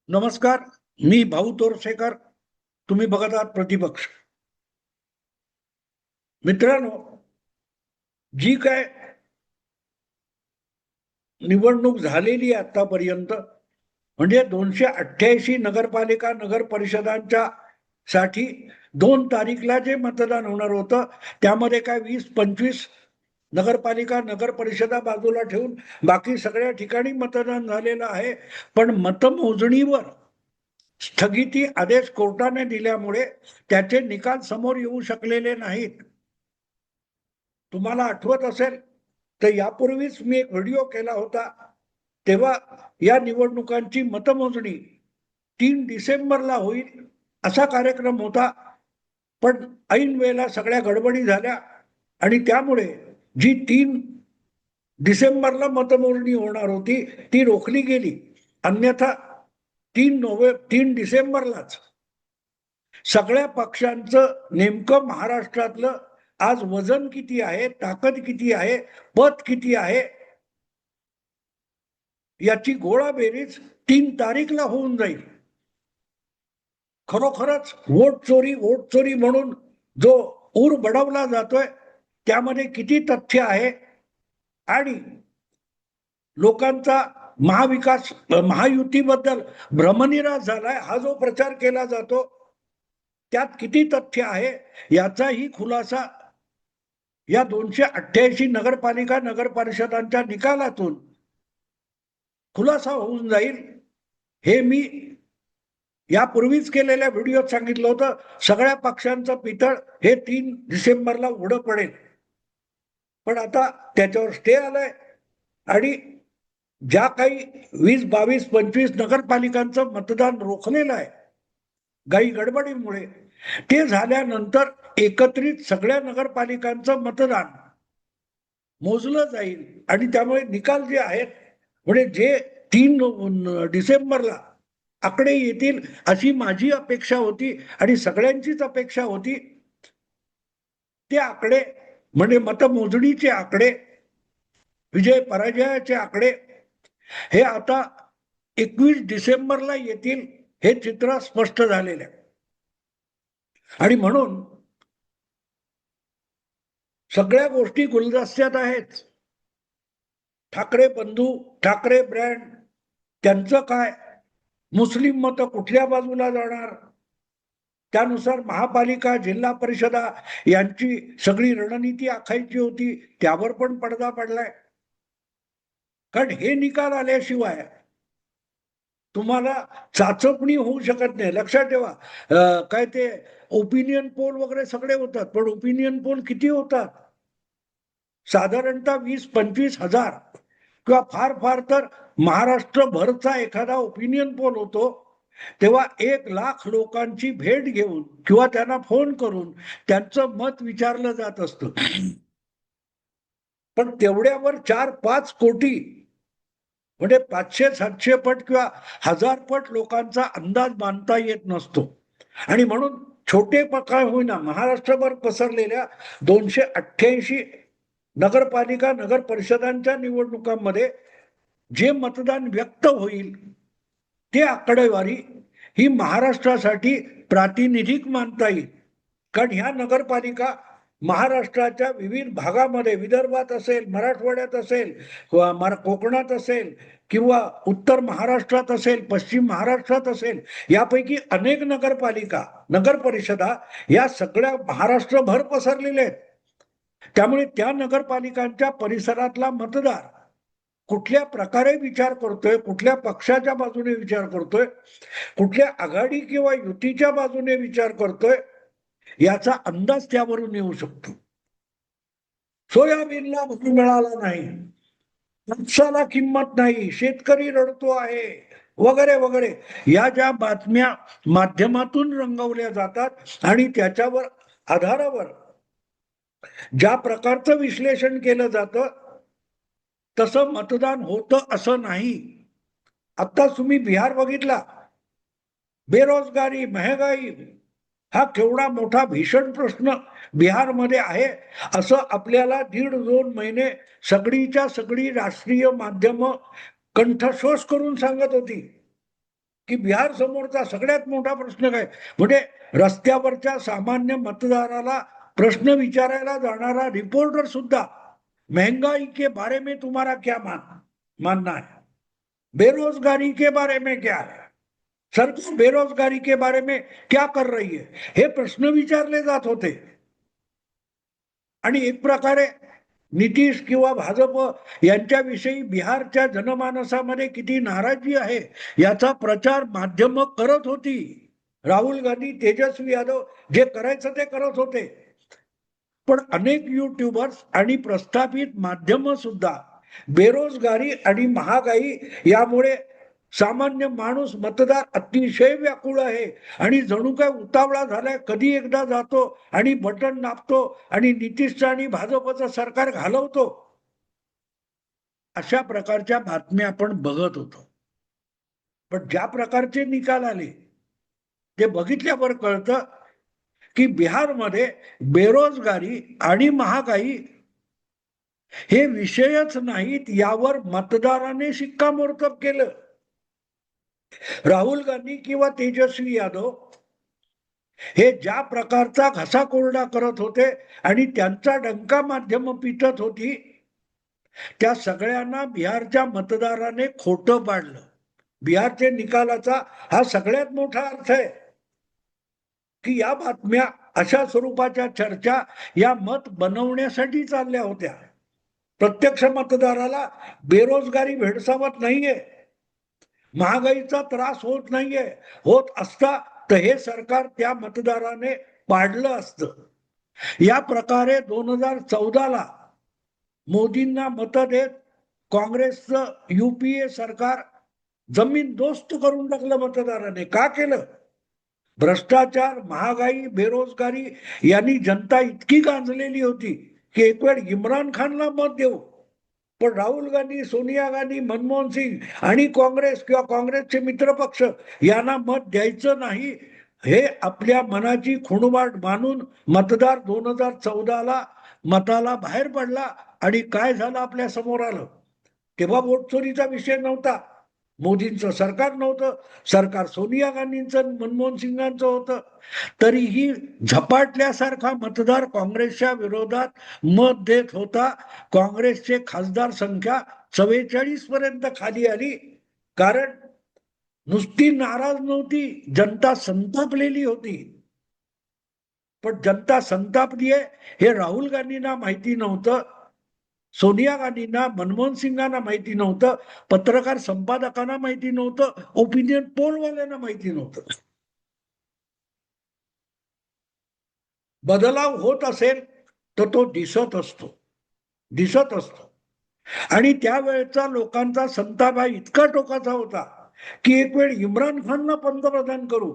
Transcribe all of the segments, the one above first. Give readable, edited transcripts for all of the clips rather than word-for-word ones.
नमस्कार. मी भाऊ तोरसेकर. तुम्ही बघत आहात प्रतिपक्ष. मित्रांनो, जी काय निवडणूक झालेली आहे आतापर्यंत, म्हणजे 288 नगरपालिका नगर परिषदांच्या साठी 2 तारीखला जे मतदान होणार होतं, त्यामध्ये काय 20-25 नगरपालिका नगर परिषदा बाजूला ठेवून बाकी सगळ्या ठिकाणी मतदान झालेलं आहे. पण मतमोजणीवर स्थगिती आदेश कोर्टाने दिल्यामुळे त्याचे निकाल समोर येऊ शकलेले नाहीत. तुम्हाला आठवत असेल तर यापूर्वीच मी एक व्हिडिओ केला होता. तेव्हा या निवडणुकांची मतमोजणी 3 डिसेंबरला होईल असा कार्यक्रम होता. पण ऐन वेळेला सगळ्या गडबडी झाल्या आणि त्यामुळे जी 3 डिसेंबरला मतमोजणी होणार होती ती रोखली गेली. अन्यथा 3 डिसेंबरलाच सगळ्या पक्षांचं नेमकं महाराष्ट्रातलं आज वजन किती आहे, ताकद किती आहे, पत किती आहे, याची गोळाबेरीज 3 तारीखला होऊन जाईल. खरोखरच वोट चोरी म्हणून जो ऊर बडवला जातोय त्यामध्ये किती तथ्य आहे आणि लोकांचा महायुतीबद्दल भ्रमनिरास झालाय हा जो प्रचार केला जातो त्यात किती तथ्य आहे याचाही खुलासा या 288 नगरपालिका नगर परिषदांच्या निकालातून खुलासा होऊन जाईल. हे मी यापूर्वीच केलेल्या व्हिडिओत सांगितलं होतं. सगळ्या पक्षांचं पितळ हे 3 डिसेंबरला उघडं पडेल. पण आता त्याच्यावर स्टे आलाय आणि ज्या काही 20, 22, 25 नगरपालिकांचं मतदान रोखलेलं आहे काही गडबडीमुळे, ते झाल्यानंतर एकत्रित सगळ्या नगरपालिकांचं मतदान मोजलं जाईल आणि त्यामुळे निकाल जे आहेत म्हणजे जे 3 डिसेंबरला आकडे येतील अशी माझी अपेक्षा होती आणि सगळ्यांचीच अपेक्षा होती. ते आकडे म्हणजे मतमोजणीचे आकडे, विजय पराजयाचे आकडे हे आता 21 डिसेंबरला येतील हे चित्र स्पष्ट झालेलं आहे. आणि म्हणून सगळ्या गोष्टी गुलदस्त्यात आहेत. ठाकरे बंधू, ठाकरे ब्रँड, त्यांचं काय, मुस्लिम मत कुठल्या बाजूला जाणार, त्यानुसार महापालिका जिल्हा परिषदा यांची सगळी रणनीती आखायची होती त्यावर पण पडदा पडलाय. कारण हे निकाल आल्याशिवाय तुम्हाला चाचपणी होऊ शकत नाही. लक्षात ठेवा, काय ते ओपिनियन पोल वगैरे सगळे होतात, पण ओपिनियन पोल किती होतात? साधारणतः 20-25 हजार किंवा फार फार तर महाराष्ट्रभरचा एखादा ओपिनियन पोल होतो. तेव्हा 1 लाख लोकांची भेट घेऊन किंवा त्यांना फोन करून त्यांचं मत विचारलं जात असतं. पण तेवढ्यावर 4-5 कोटी म्हणजे 500-700 पट किंवा 1000 पट लोकांचा अंदाज बांधता येत नसतो. आणि म्हणून छोटे काय होईना महाराष्ट्रभर पसरलेल्या 288 नगरपालिका नगर परिषदांच्या निवडणुकांमध्ये जे मतदान व्यक्त होईल ते आकडेवारी ही महाराष्ट्रासाठी प्रातिनिधिक मानता येईल. कारण ह्या नगरपालिका महाराष्ट्राच्या विविध भागामध्ये, विदर्भात असेल, मराठवाड्यात असेल, कोकणात असेल किंवा उत्तर महाराष्ट्रात असेल, पश्चिम महाराष्ट्रात असेल, यापैकी अनेक नगरपालिका नगर परिषदा या सगळ्या महाराष्ट्रभर पसरलेल्या आहेत. त्यामुळे त्या नगरपालिकांच्या परिसरातला मतदार कुठल्या प्रकारे विचार करतोय, कुठल्या पक्षाच्या बाजूने विचार करतोय, कुठल्या आघाडी किंवा युतीच्या बाजूने विचार करतोय, याचा अंदाज त्यावरून येऊ शकतो. सोयाबीनला भाव मिळाला नाही, कापसाला किंमत नाही, शेतकरी रडतो आहे वगैरे वगैरे, या ज्या बातम्या माध्यमातून रंगवल्या जातात आणि त्याच्यावर आधारावर ज्या प्रकारचं विश्लेषण केलं जातं तसं मतदान होतं असं नाही. आता तुम्ही बिहार बघितला, बेरोजगारी, महागाई हा केवढा मोठा भीषण प्रश्न बिहारमध्ये आहे असं आपल्याला 1.5-2 महिने सगळीच्या सगळी राष्ट्रीय माध्यम कंठशोष करून सांगत होती. की बिहार समोरचा सगळ्यात मोठा प्रश्न काय, म्हणजे रस्त्यावरच्या सामान्य मतदाराला प्रश्न विचारायला जाणारा रिपोर्टर सुद्धा महंगाई के बारे में तुम्हारा क्या मानना है, बेरोजगारी के बारे में क्या है, सरकार बेरोजगारी के बारे में क्या कर रही है, हे प्रश्न विचारले जात होते. आणि एक प्रकारे नितीश किंवा भाजप यांच्याविषयी बिहारच्या जनमानसामध्ये किती नाराजी आहे याचा प्रचार माध्यम करत होती. राहुल गांधी, तेजस्वी यादव जे करायचं ते करत होते. पण अनेक युट्यूबर्स आणि प्रस्थापित माध्यम सुद्धा बेरोजगारी आणि महागाई यामुळे सामान्य माणूस मतदार अतिशय व्याकुळ आहे आणि जणू काय उतावळा झालाय, कधी एकदा जातो आणि बटन दाबतो आणि नितीशचं आणि भाजपचं सरकार घालवतो, अशा प्रकारच्या बातम्या आपण बघत होतो. पण ज्या प्रकारचे निकाल आले ते बघितल्यावर कळतं की बिहारमध्ये बेरोजगारी आणि महागाई हे विषयच नाहीत, यावर मतदाराने शिक्कामोर्तब केलं. राहुल गांधी किंवा तेजस्वी यादव हे ज्या प्रकारचा घसा कोरडा करत होते आणि त्यांचा डंका माध्यम पिटत होती, त्या सगळ्यांना बिहारच्या मतदाराने खोटं पाडलं. बिहारच्या निकालाचा हा सगळ्यात मोठा अर्थ आहे की या बातम्या, अशा स्वरूपाच्या चर्चा या मत बनवण्यासाठी चालल्या होत्या. प्रत्यक्ष मतदाराला बेरोजगारी भेडसावत नाहीये, महागाईचा त्रास होत नाहीये. होत असता तर हे सरकार त्या मतदाराने पाडलं असतं. या प्रकारे 2014ला मोदींना मत देत काँग्रेसचं युपीए सरकार जमीन दोस्त करून टाकलं मतदाराने. का केलं? भ्रष्टाचार, महागाई, बेरोजगारी यांनी जनता इतकी गांजलेली होती की एक वेळ इम्रान खानला मत देऊ, पण राहुल गांधी, सोनिया गांधी, मनमोहन सिंग आणि काँग्रेस किंवा काँग्रेसचे मित्रपक्ष यांना मत द्यायचं नाही, हे आपल्या मनाची खुणवाट मानून मतदार 2014ला मताला बाहेर पडला. आणि काय झालं आपल्या समोर आलं. तेव्हा वोट चोरीचा विषय नव्हता, मोदींचं सरकार नव्हतं, सरकार सोनिया गांधींचं, मनमोहन सिंगांचं होतं. तरीही झपाटल्यासारखा मतदार काँग्रेसच्या विरोधात मत देत होता. काँग्रेसचे खासदार संख्या 44 पर्यंत खाली आली. कारण नुसती नाराज नव्हती, जनता संतापलेली होती. पण जनता संतापली आहे हे राहुल गांधींना माहिती नव्हतं, सोनिया गांधींना, मनमोहन सिंगांना माहिती नव्हतं, पत्रकार संपादकांना माहिती नव्हतं, ओपिनियन पोलवाल्यांना माहिती नव्हतं. बदलाव होत असेल तर तो दिसत असतो. आणि त्यावेळेचा लोकांचा संताप हा इतका टोकाचा होता की एक वेळ इम्रान खानला पंतप्रधान करू,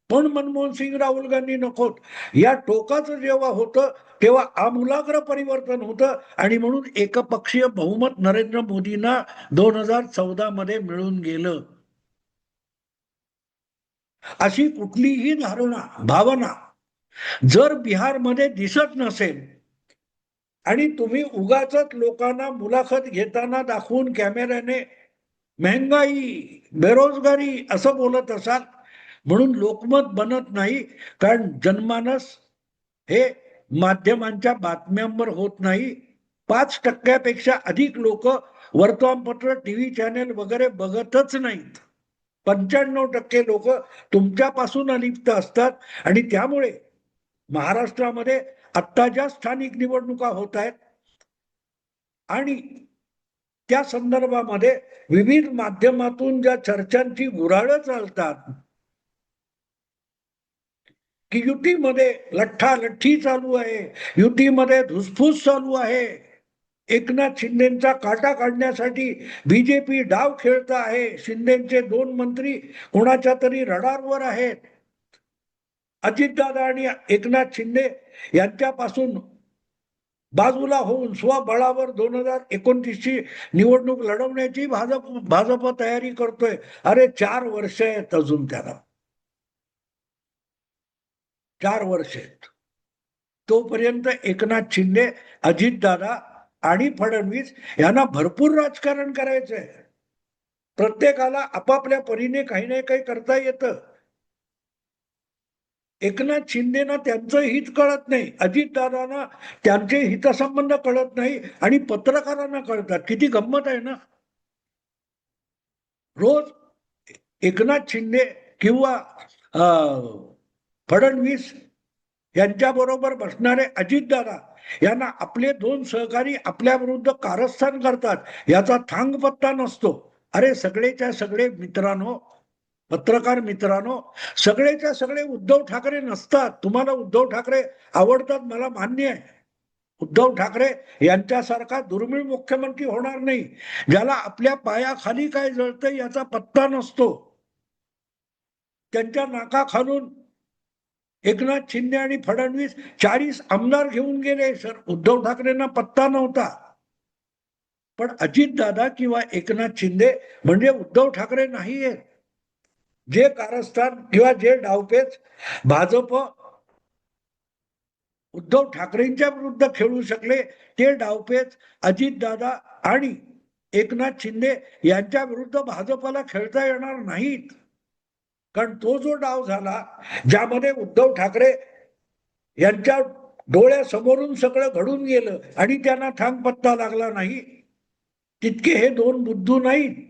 पण मनमोहन सिंग, राहुल गांधी नकोत. या टोकाचं जेव्हा होतं तेव्हा आमूलाग्र परिवर्तन होतं आणि म्हणून एकपक्षीय बहुमत नरेंद्र मोदींना 2014 मध्ये मिळून गेलं. अशी कुठलीही धारणा, भावना जर बिहारमध्ये दिसत नसेल आणि तुम्ही उगाचच लोकांना मुलाखत घेताना दाखवून कॅमेऱ्याने महंगाई, बेरोजगारी असं बोलत असाल, म्हणून लोकमत बनत नाही. कारण जनमानस हे माध्यमांच्या बातम्यांवर होत नाही. 5% अधिक लोक वर्तमानपत्र, टीव्ही चॅनेल वगैरे बघतच नाहीत. 95% लोक तुमच्यापासून अलिप्त असतात. आणि त्यामुळे महाराष्ट्रामध्ये आत्ता ज्या स्थानिक निवडणुका होत आहेत आणि त्या संदर्भामध्ये विविध माध्यमातून ज्या चर्चांची गुऱ्हाळं चालतात की युतीमध्ये लठ्ठालठ्ठी चालू आहे, युतीमध्ये धुसफूस चालू आहे, एकनाथ शिंदेचा काटा काढण्यासाठी बीजेपी डाव खेळत आहे, शिंदेचे 2 मंत्री कोणाच्या तरी रडारवर आहेत, अजितदादा आणि एकनाथ शिंदे यांच्यापासून बाजूला होऊन स्वबळावर 2029 ची निवडणूक लढवण्याची भाजप तयारी करतोय. अरे 4 वर्ष आहेत अजून त्याला, 4 वर्ष आहेत. तोपर्यंत एकनाथ शिंदे, अजितदादा आणि फडणवीस यांना भरपूर राजकारण करायचंय. प्रत्येकाला आपापल्या परीने काही ना काही करता येतं. एकनाथ शिंदेना त्यांचं हित कळत नाही, अजितदादांना त्यांचे हितसंबंध कळत नाही आणि पत्रकारांना कळतात. किती गंमत आहे ना. रोज एकनाथ शिंदे किंवा फडणवीस यांच्या बरोबर बसणारे अजितदादा यांना आपले दोन सहकारी आपल्या विरुद्ध कारस्थान करतात, याचा थांग पत्ता नसतो. अरे सगळेच्या सगळे मित्रांनो, पत्रकार मित्रांनो, सगळेच्या सगळे उद्धव ठाकरे नसतात. तुम्हाला उद्धव ठाकरे आवडतात, मला मान्य आहे. उद्धव ठाकरे यांच्यासारखा दुर्मिळ मुख्यमंत्री होणार नाही, ज्याला आपल्या पायाखाली काय जळतं याचा पत्ता नसतो. त्यांच्या नाकाखालून एकनाथ शिंदे आणि फडणवीस 40 आमदार घेऊन गेले. सर, उद्धव ठाकरेंना पत्ता नव्हता. पण अजितदादा किंवा एकनाथ शिंदे म्हणजे उद्धव ठाकरे नाहीये. जे कारस्थान किंवा जे डावपेच भाजप उद्धव ठाकरेंच्या विरुद्ध खेळू शकले, ते डावपेच अजितदादा आणि एकनाथ शिंदे यांच्या विरुद्ध भाजपला खेळता येणार नाहीत. कारण तो जो डाव झाला, ज्यामध्ये उद्धव ठाकरे यांच्या डोळ्यासमोरून सगळं घडून गेलं आणि त्यांना थांग पत्ता लागला नाही, तितके हे दोन बुद्धू नाहीत.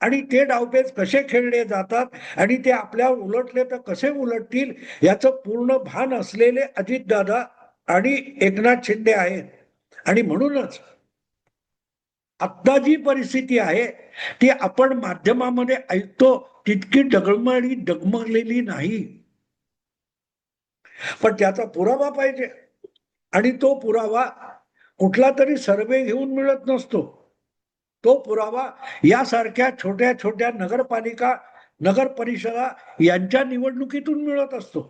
आणि ते डावपेच कसे खेळले जातात आणि ते आपल्यावर उलटले तर कसे उलटतील याचं पूर्ण भान असलेले अजितदादा आणि एकनाथ शिंदे आहेत. आणि म्हणूनच आता जी परिस्थिती आहे ती आपण माध्यमामध्ये ऐकतो तितकी डगमगलेली नाही, पण त्याचा पुरावा पाहिजे. आणि तो पुरावा कुठला तरी सर्वे घेऊन मिळत नसतो. तो पुरावा यासारख्या छोट्या छोट्या नगरपालिका, नगर परिषदा यांच्या निवडणुकीतून मिळत असतो.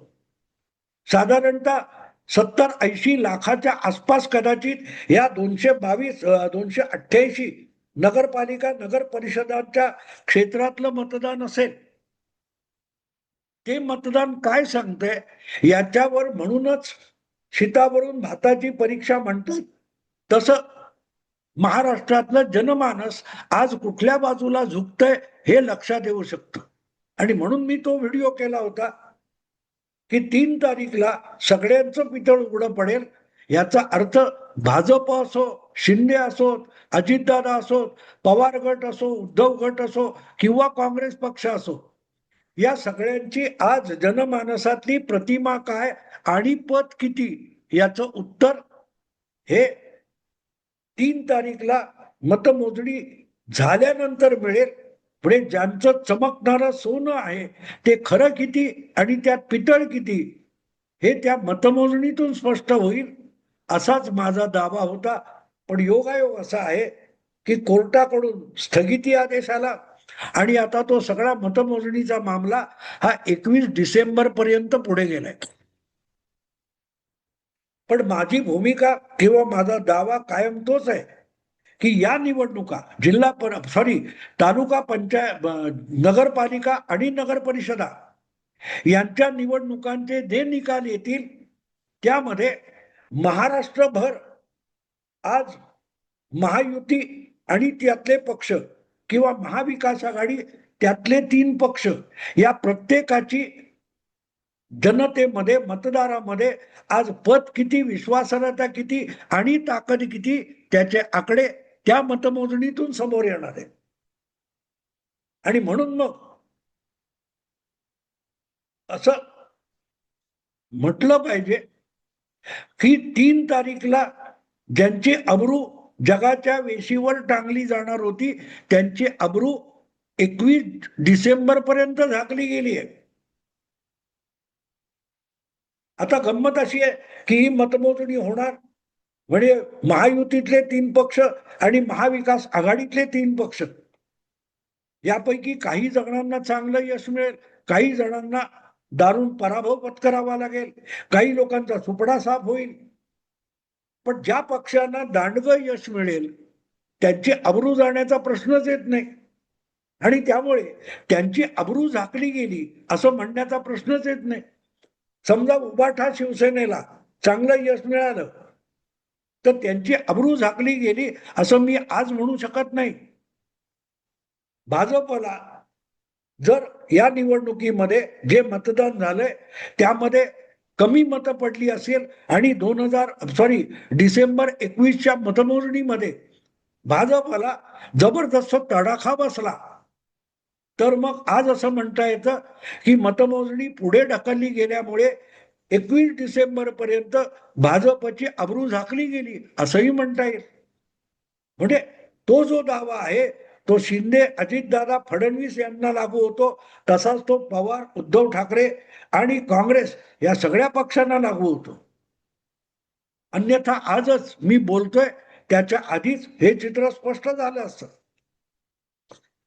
साधारणतः 70-80 लाखाच्या आसपास कदाचित या 288 नगरपालिका, नगर परिषदांच्या क्षेत्रातलं मतदान असेल. ते मतदान काय सांगते याच्यावर, म्हणूनच शीतावरून भाताची परीक्षा म्हणतात तसं महाराष्ट्रातलं जनमानस आज कुठल्या बाजूला झुकतंय हे लक्षात येऊ शकतं. आणि म्हणून मी तो व्हिडिओ केला होता की 3 तारीखला सगळ्यांचं पितळ उघडं पडेल. याचा अर्थ भाजप असो, शिंदे असोत, अजितदादा असोत, पवार गट असो, उद्धव गट असो किंवा काँग्रेस पक्ष असो, या सगळ्यांची आज जनमानसातली प्रतिमा काय आणि पद किती याचं उत्तर हे 3 तारीखला मतमोजणी झाल्यानंतर मिळेल. पुढे ज्यांचं चमकणारं सोनं आहे ते खरं किती आणि त्यात पितळ किती हे त्या मतमोजणीतून स्पष्ट होईल, असाच माझा दावा होता. पण योगायोग असा आहे की कोर्टाकडून स्थगिती आदेश आला आणि आता तो सगळा मतमोजणीचा मामला हा 21 डिसेंबर पर्यंत पुढे गेलाय. पण माझी भूमिका किंवा माझा दावा कायम तोच आहे की या निवडणुका तालुका पंचायत, नगरपालिका आणि नगर परिषदा यांच्या निवडणुकांचे जे निकाल येतील त्यामध्ये महाराष्ट्रभर आज महायुती आणि त्यातले पक्ष किंवा महाविकास आघाडी त्यातले 3 पक्ष या प्रत्येकाची जनतेमध्ये, मतदारामध्ये आज पद किती, विश्वासार्हता किती आणि ताकद किती त्याचे आकडे त्या मतमोजणीतून समोर येणार आहे. आणि म्हणून मग असं म्हटलं पाहिजे की 3 तारीखला ज्यांची अब्रू जगाच्या वेशीवर टांगली जाणार होती त्यांची अब्रू 21 डिसेंबर पर्यंत झाकली गेली आहे. आता गंमत अशी आहे की ही मतमोजणी होणार म्हणजे महायुतीतले 3 पक्ष आणि महाविकास आघाडीतले 3 पक्ष यापैकी काही जणांना चांगलं यश मिळेल, काही जणांना दारुण पराभव पत्करावा लागेल, काही लोकांचा सुपडा साफ होईल. पण ज्या पक्षांना दांडगं यश मिळेल त्यांची अब्रू जाण्याचा प्रश्नच येत नाही. आणि त्यामुळे त्यांची अब्रू झाकली गेली असं म्हणण्याचा प्रश्नच येत नाही. समजा उबाठा शिवसेनेला चांगलं यश मिळालं तर त्यांची अब्रू झाकली गेली असं मी आज म्हणू शकत नाही. भाजपला जर या निवडणुकीमध्ये जे मतदान झालंय त्यामध्ये कमी मतं पडली असेल आणि डिसेंबर 21च्या मतमोजणीमध्ये भाजपला जबरदस्त तडाखा बसला, तर मग आज असं म्हणता येतं की मतमोजणी पुढे ढकलली गेल्यामुळे 21 डिसेंबर पर्यंत भाजपची अब्रू झाकली गेली असंही म्हणता येईल. म्हणजे तो जो दावा आहे तो शिंदे, अजितदादा, फडणवीस यांना लागू होतो, तसाच तो पवार, उद्धव ठाकरे आणि काँग्रेस या सगळ्या पक्षांना लागू होतो. अन्यथा आजच मी बोलतोय त्याच्या आधीच हे चित्र स्पष्ट झालं असतं.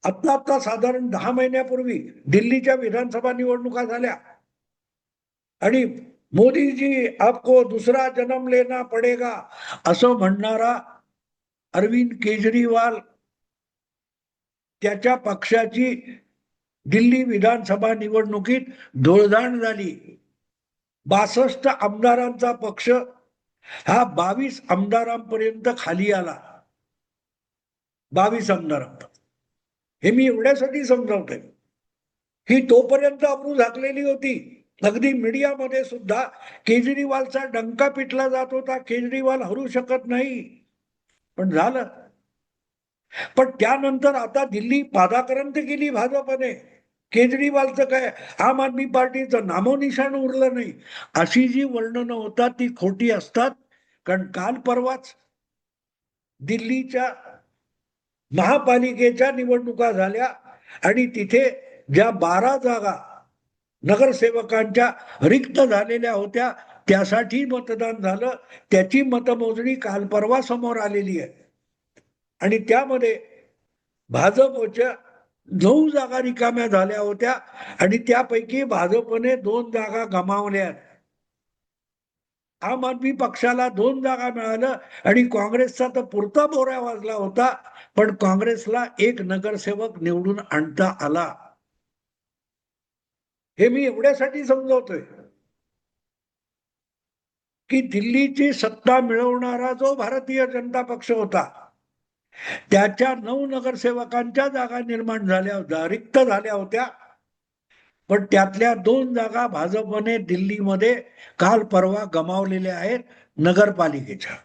आता साधारण 10 महिन्यापूर्वी दिल्लीच्या विधानसभा निवडणुका झाल्या आणि मोदीजी आपको दुसरा जन्म लेना पडेगा असं म्हणणारा अरविंद केजरीवाल, त्याच्या पक्षाची दिल्ली विधानसभा निवडणुकीत धुळदाण झाली. 62 आमदारांचा पक्ष हा 22 आमदारांपर्यंत खाली आला. 22 आमदारांपर्यंत. हे मी एवढ्यासाठी समजावतोय ही तोपर्यंत अब्रू झाकलेली होती. अगदी मीडियामध्ये सुद्धा केजरीवालचा डंका पिटला जात होता, केजरीवाल हरू शकत नाही. पण झालं. पण त्यानंतर आता दिल्ली पादाक्रांत केली भाजपने. केजरीवालचं काय, आम आदमी पार्टीचं नामोनिशाण उरलं नाही. अशी जी वर्णनं होतात ती खोटी असतात. कारण काल परवाच दिल्लीच्या महापालिकेच्या निवडणुका झाल्या आणि तिथे ज्या 12 जागा नगरसेवकांच्या रिक्त झालेल्या होत्या त्यासाठी मतदान झालं. त्याची मतमोजणी काल परवा समोर आलेली आहे आणि त्यामध्ये भाजपच्या 9 जागा रिकाम्या झाल्या होत्या आणि त्यापैकी भाजपने 2 जागा गमावल्या. आम आदमी पक्षाला 2 जागा मिळाल्या आणि काँग्रेसचा तर पुरता बोरा वाजला होता, पण काँग्रेसला 1 नगरसेवक निवडून आणता आला. हे मी एवढ्यासाठी समजावतोय की दिल्लीची सत्ता मिळवणारा जो भारतीय जनता पक्ष होता त्याच्या 9 नगरसेवकांच्या जागा निर्माण झाल्या, रिक्त झाल्या होत्या. पण त्यातल्या 2 जागा भाजपने दिल्लीमध्ये काल परवा गमावलेल्या आहेत नगरपालिकेच्या.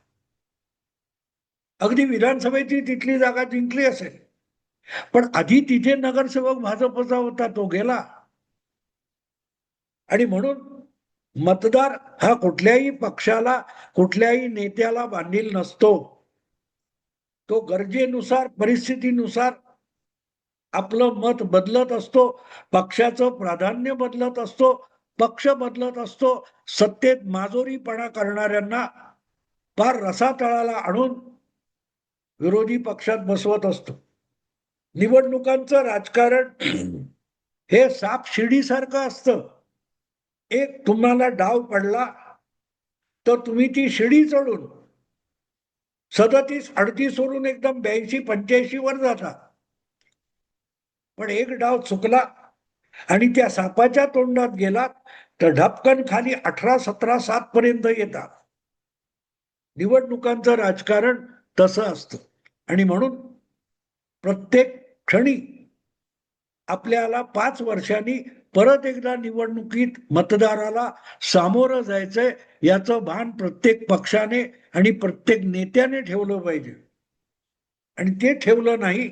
अगदी विधानसभेची तिथली जागा जिंकली असेल, पण आधी तिथे नगरसेवक भाजपचा होता, तो गेला. आणि म्हणून मतदार हा कुठल्याही पक्षाला, कुठल्याही नेत्याला बांधील नसतो. तो गरजेनुसार, परिस्थितीनुसार आपलं मत बदलत असतो, पक्षाचं प्राधान्य बदलत असतो, पक्ष बदलत असतो. सत्तेत माजोरीपणा करणाऱ्यांना फार रसातळाला आणून विरोधी पक्षात बसवत असतो. निवडणुकांचं राजकारण हे साप शिडीसारखं असतं. एक तुम्हाला डाव पडला तर तुम्ही ती शिडी चढून 37-38 वरून एकदम 82-85 वर जाता. पण एक डाव चुकला आणि त्या सापाच्या तोंडात गेलात तर ढपकन खाली 18-17-7 पर्यंत येतात. निवडणुकांचं राजकारण तसं असतं आणि म्हणून प्रत्येक क्षणी आपल्याला 5 वर्षांनी परत एकदा निवडणुकीत मतदाराला सामोरं जायचंय याचं भान प्रत्येक पक्षाने आणि प्रत्येक नेत्याने ठेवलं पाहिजे. आणि ते ठेवलं नाही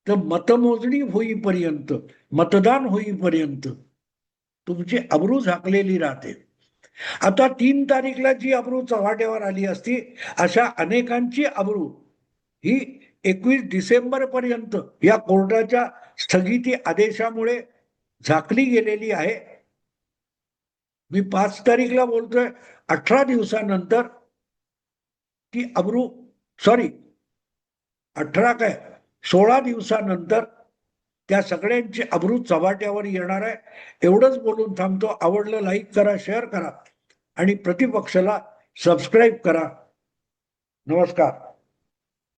तर मतमोजणी होईपर्यंत, मतदान होईपर्यंत तुमची अब्रू झाकलेली राहते. आता 3 तारीखला जी अब्रू चव्हाट्यावर आली असती, अशा अनेकांची अब्रू ही 21 डिसेंबर पर्यंत या कोर्टाच्या स्थगिती आदेशामुळे झाकली गेलेली आहे. मी 5 तारीखला बोलतोय, 18 दिवसानंतर ती अब्रू 16 दिवसानंतर त्या सगळ्यांची अब्रू चव्हाट्यावर येणार आहे. एवढंच बोलून थांबतो. आवडलं लाईक करा, शेअर करा आणि प्रतिपक्षाला सबस्क्राईब करा. नमस्कार.